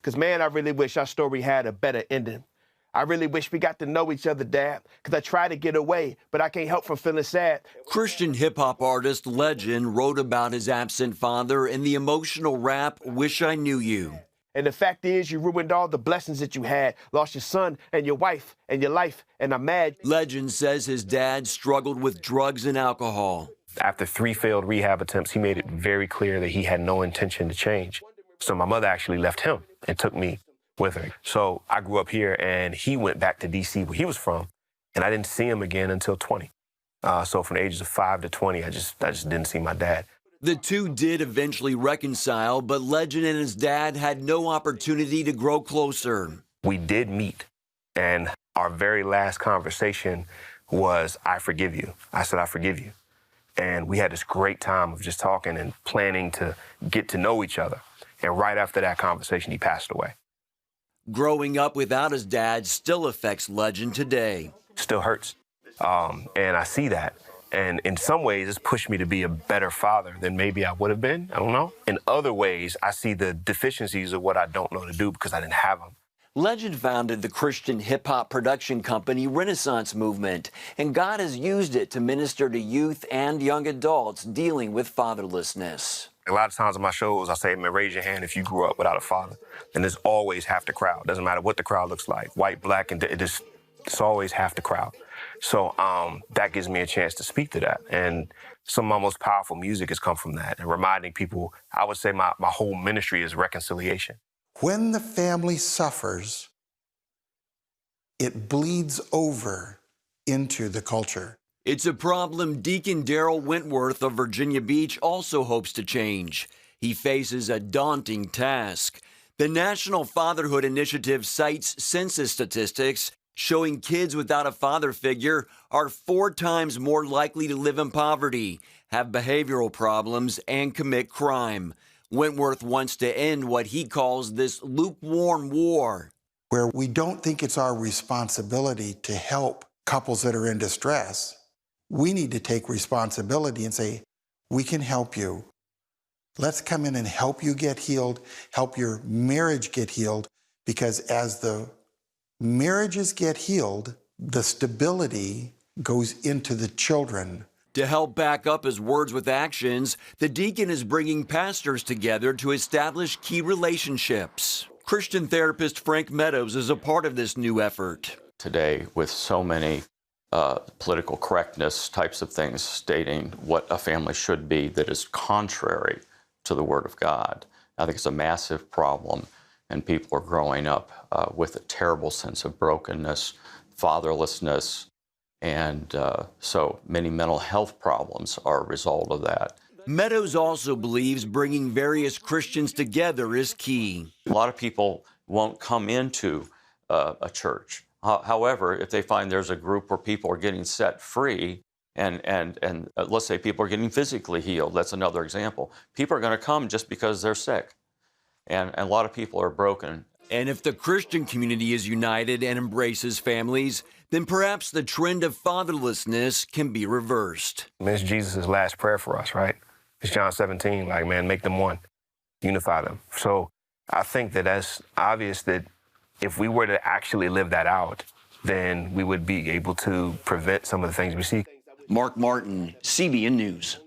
Because, man, I really wish our story had a better ending. I really wish we got to know each other, Dad, because I try to get away, but I can't help from feeling sad. Christian hip-hop artist Legend wrote about his absent father in the emotional rap, Wish I Knew You. And the fact is, you ruined all the blessings that you had, lost your son and your wife and your life, and I'm mad. Legend says his dad struggled with drugs and alcohol. After 3 failed rehab attempts, he made it very clear that he had no intention to change. So my mother actually left him and took me with her. So I grew up here, and he went back to D.C. where he was from, and I didn't see him again until 20. So from the ages of 5 to 20, I just didn't see my dad. The two did eventually reconcile, but Legend and his dad had no opportunity to grow closer. We did meet, and our very last conversation was, I forgive you. I said, I forgive you. And we had this great time of just talking and planning to get to know each other. And right after that conversation, he passed away. Growing up without his dad still affects Legend today. Still hurts. And I see that. And in some ways, it's pushed me to be a better father than maybe I would have been. I don't know. In other ways, I see the deficiencies of what I don't know to do because I didn't have them. Legend founded the Christian hip-hop production company Renaissance Movement, and God has used it to minister to youth and young adults dealing with fatherlessness. A lot of times in my shows, I say, man, raise your hand if you grew up without a father. And there's always half the crowd. Doesn't matter what the crowd looks like, white, black, and it's always half the crowd. So that gives me a chance to speak to that. And some of my most powerful music has come from that and reminding people, I would say my whole ministry is reconciliation. When the family suffers, it bleeds over into the culture. It's a problem Deacon Darrell Wentworth of Virginia Beach also hopes to change. He faces a daunting task. The National Fatherhood Initiative cites census statistics showing kids without a father figure are 4 times more likely to live in poverty, have behavioral problems, and commit crime. Wentworth wants to end what he calls this lukewarm war, where we don't think it's our responsibility to help couples that are in distress. We need to take responsibility and say, we can help you. Let's come in and help you get healed, help your marriage get healed, because as the marriages get healed, the stability goes into the children. To help back up his words with actions, the deacon is bringing pastors together to establish key relationships. Christian therapist Frank Meadows is a part of this new effort. Today, with so many political correctness types of things stating what a family should be that is contrary to the Word of God, I think it's a massive problem, and people are growing up with a terrible sense of brokenness, fatherlessness, and so many mental health problems are a result of that. Meadows also believes bringing various Christians together is key. A lot of people won't come into a church. However, if they find there's a group where people are getting set free, and let's say people are getting physically healed, that's another example. People are going to come just because they're sick, and a lot of people are broken. And if the Christian community is united and embraces families, then perhaps the trend of fatherlessness can be reversed. It's Jesus' last prayer for us, right? It's John 17, like, man, make them one, unify them. So I think that that's obvious that if we were to actually live that out, then we would be able to prevent some of the things we see. Mark Martin, CBN News.